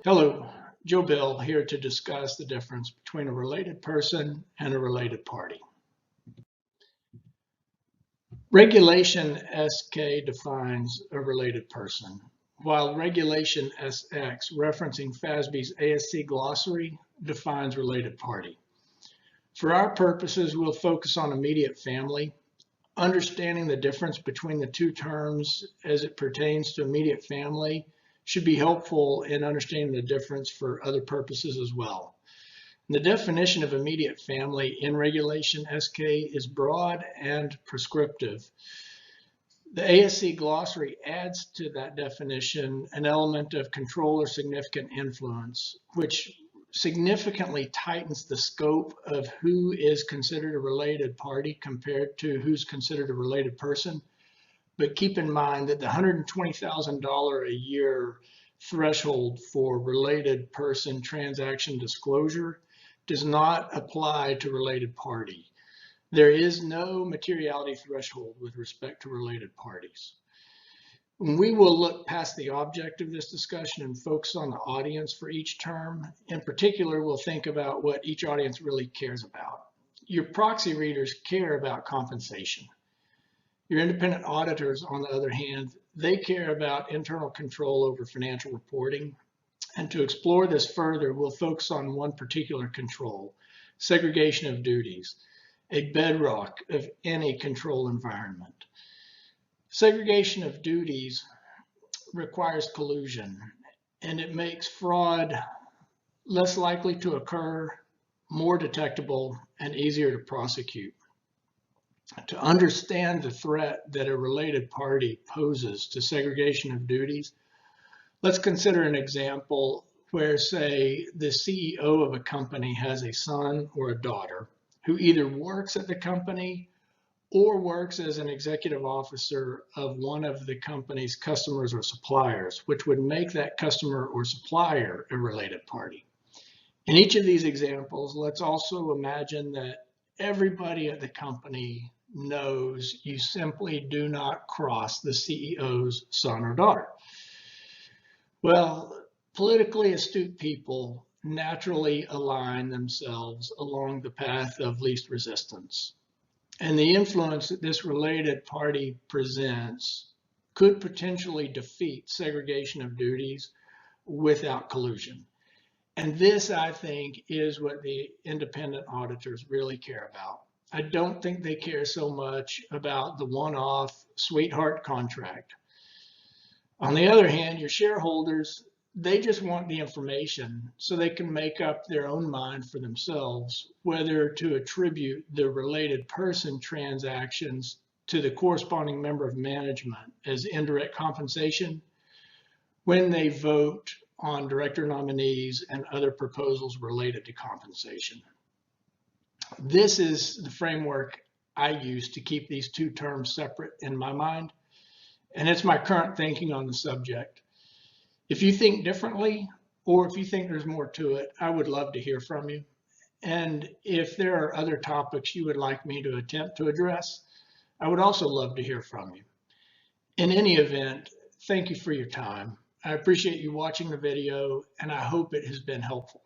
Hello, Joe Bill here to discuss the difference between a related person and a related party. Regulation SK defines a related person, while Regulation SX, referencing FASB's ASC glossary, defines related party. For our purposes, we'll focus on immediate family. Understanding the difference between the two terms as it pertains to immediate family should be helpful in understanding the difference for other purposes as well. The definition of immediate family in Regulation SK is broad and prescriptive. The ASC glossary adds to that definition an element of control or significant influence, which significantly tightens the scope of who is considered a related party compared to who's considered a related person. But keep in mind that the $120,000 a year threshold for related person transaction disclosure does not apply to related party. There is no materiality threshold with respect to related parties. We will look past the object of this discussion and focus on the audience for each term. In particular, we'll think about what each audience really cares about. Your proxy readers care about compensation. Your independent auditors, on the other hand, they care about internal control over financial reporting. And to explore this further, we'll focus on one particular control, segregation of duties, a bedrock of any control environment. Segregation of duties requires collusion, and it makes fraud less likely to occur, more detectable, and easier to prosecute. To understand the threat that a related party poses to segregation of duties, let's consider an example where, say, the CEO of a company has a son or a daughter who either works at the company or works as an executive officer of one of the company's customers or suppliers, which would make that customer or supplier a related party. In each of these examples, let's also imagine that everybody at the company knows you simply do not cross the CEO's son or daughter. Well, politically astute people naturally align themselves along the path of least resistance. And the influence that this related party presents could potentially defeat segregation of duties without collusion. And this, I think, is what the independent auditors really care about. I don't think they care so much about the one-off sweetheart contract. On the other hand, your shareholders, they just want the information so they can make up their own mind for themselves whether to attribute the related person transactions to the corresponding member of management as indirect compensation when they vote on director nominees and other proposals related to compensation. This is the framework I use to keep these two terms separate in my mind, and it's my current thinking on the subject. If you think differently, or if you think there's more to it, I would love to hear from you. And if there are other topics you would like me to attempt to address, I would also love to hear from you. In any event, thank you for your time. I appreciate you watching the video, and I hope it has been helpful.